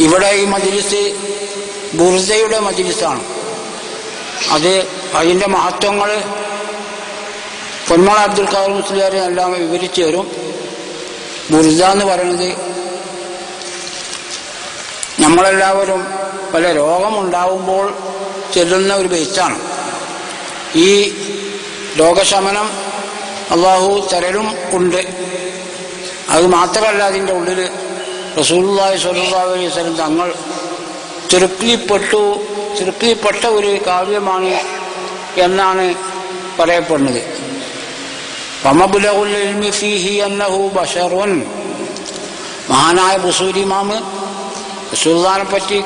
ഇവിടെ ഈ മജ്‌ലിസ് ബുർദയുടെ മജ്‌ലിസാണ്. അതിൻ്റെ മഹത്വങ്ങൾ പൊന്മള അബ്ദുൽ ഖാദർ മുസ്ലിയാർ എല്ലാം വിവരിച്ചു തരും. ബുർദ എന്ന് പറയുന്നത് നമ്മളെല്ലാവരും പല രോഗമുണ്ടാവുമ്പോൾ ചെല്ലുന്ന ഒരു ബൈത്താണ്. ഈ രോഗശമനം അള്ളാഹു തരലും ഉണ്ട്. അത് മാത്രമല്ല, അതിൻ്റെ ഉള്ളിൽ റസൂലുള്ളാഹി സ്വല്ലല്ലാഹു അലൈഹി വസല്ലം തങ്ങൾ തൃപ്തിപ്പെട്ട ഒരു കാവ്യമാണ് എന്നാണ് പറയപ്പെടുന്നത്. വമബ്ലഗുൽ ഇൽമി ഫീഹി അന്നഹു ബശറുൻ. മഹാനായ ബുസൂരി ഇമാമ് റസൂലുള്ളാഹിനെ പറ്റി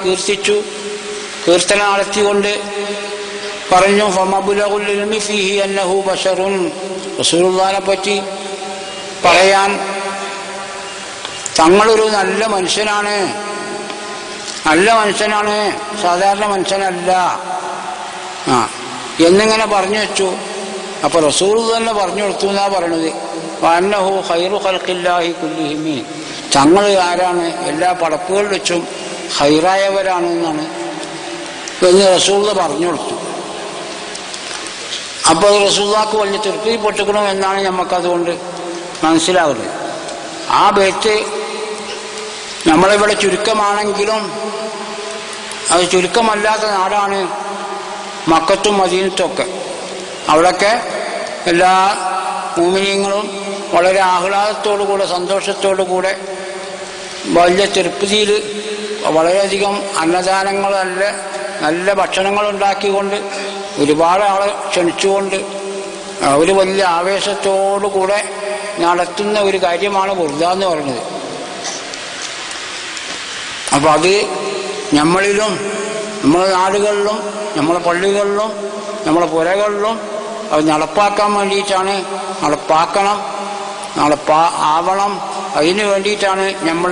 കീർത്തന നടത്തിക്കൊണ്ട് പറഞ്ഞു, വമബ്ലഗുൽ ഇൽമി ഫീഹി അന്നഹു ബശറുൻ. റസൂലുള്ളാഹിനെ പറ്റി പറയാൻ തങ്ങളൊരു നല്ല മനുഷ്യനാണ്, സാധാരണ മനുഷ്യനല്ല എന്നിങ്ങനെ പറഞ്ഞു വെച്ചു. അപ്പൊ റസൂൽ തന്നെ പറഞ്ഞു കൊടുത്തു എന്നാ പറയണത്. വഅന്നഹു ഖൈറു ഖൽഖില്ലാഹി കുല്ലിഹിം. തങ്ങൾ ആരാണ്? എല്ലാ പടപ്പുകളിൽ വെച്ചും ഖൈറായവരാണ് എന്നാണ് എന്ന് റസൂൽ പറഞ്ഞു കൊടുത്തു. അപ്പോൾ റസൂലുള്ളാഹിക്ക് വലിയ തൃപ്തിപ്പെട്ടണം എന്നാണ് നമുക്കതുകൊണ്ട് മനസ്സിലാവുന്നത്. ആ ബൈത്ത് നമ്മളിവിടെ ചുരുക്കമാണെങ്കിലും അത് ചുരുക്കമല്ലാത്ത നാടാണ് മക്കത്തും മദീനത്തുമൊക്കെ. അവിടെയൊക്കെ എല്ലാ മുഅ്മിനീങ്ങളും വളരെ ആഹ്ലാദത്തോടുകൂടെ സന്തോഷത്തോടുകൂടെ വലിയ തൃപ്തിയിൽ വളരെയധികം അന്നദാനങ്ങൾ, നല്ല ഭക്ഷണങ്ങൾ ഉണ്ടാക്കിക്കൊണ്ട് ഒരുപാട് ആളെ ക്ഷണിച്ചുകൊണ്ട് ഒരു വലിയ ആവേശത്തോടുകൂടെ നടത്തുന്ന ഒരു കാര്യമാണ് ബുർദ എന്ന് പറയുന്നത്. അപ്പം അത് നമ്മളിലും നമ്മുടെ നാടുകളിലും നമ്മളെ പള്ളികളിലും നമ്മളെ പുരകളിലും അത് നടപ്പാക്കാൻ വേണ്ടിയിട്ടാണ്, ആവണം. അതിന് വേണ്ടിയിട്ടാണ് നമ്മൾ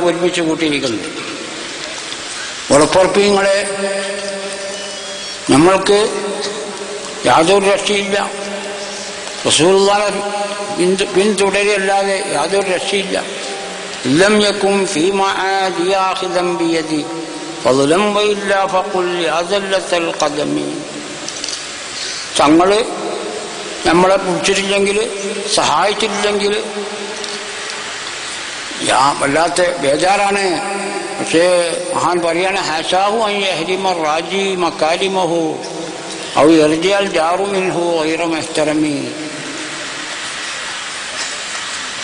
ഒരുമിച്ച് കൂട്ടിയിരിക്കുന്നത്. ഉറപ്പുറപ്പിങ്ങളെ നമ്മൾക്ക് യാതൊരു രക്ഷയില്ല. റസൂലുള്ളാഹിനെ പിന്തുടരല്ലാതെ യാതൊരു രക്ഷയില്ല. ലം യകും ഫീ മആദി ആഖിദൻ ബിയദി ഫളലം വഇല്ലാ ഫഖുൽ യാ സല്ലത്തൽ ഖദമി. തങ്ങള് നമ്മളെ പിടിച്ചിട്ടില്ലെങ്കിൽ, സഹായിച്ചിട്ടില്ലെങ്കിൽ വല്ലാത്ത ബേജാറാണ്. പക്ഷേ മഹാൻ പറയാണ്, ഹസാഹു അൻ യഹ്രിമ റാജി മകാലിമഹു ഔ യർജിഅൽ ജാറു മിൻഹു ഗൈറ മുഹ്തറമി.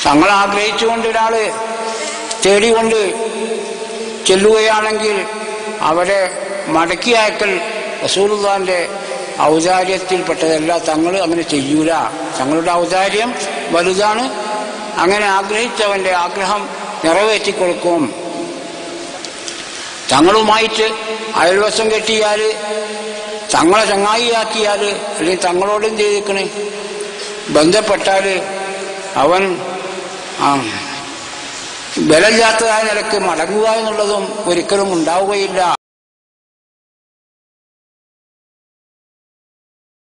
തങ്ങൾ ആഗ്രഹിച്ചുകൊണ്ട് ഒരാള് തേടിക്കൊണ്ട് ചെല്ലുകയാണെങ്കിൽ അവരെ മടക്കി അയക്കൽ റസൂലുള്ളാഹിന്റെ ഔദാര്യത്തിൽപ്പെട്ടതല്ല. തങ്ങൾ അങ്ങനെ ചെയ്യൂല. തങ്ങളുടെ ഔദാര്യം വലുതാണ്. അങ്ങനെ ആഗ്രഹിച്ചവന്റെ ആഗ്രഹം നിറവേറ്റിക്കൊടുക്കും. തങ്ങളുമായിട്ട് അയൽവശം കെട്ടിയാൽ, തങ്ങളെ ചങ്ങായിയാക്കിയാൽ, അല്ലെങ്കിൽ തങ്ങളോടും ചെയ്തിക്കണേ ബന്ധപ്പെട്ടാൽ അവൻ ബലമില്ലാത്തതായ നിലക്ക് മടങ്ങുക എന്നുള്ളതും ഒരിക്കലും ഉണ്ടാവുകയില്ല.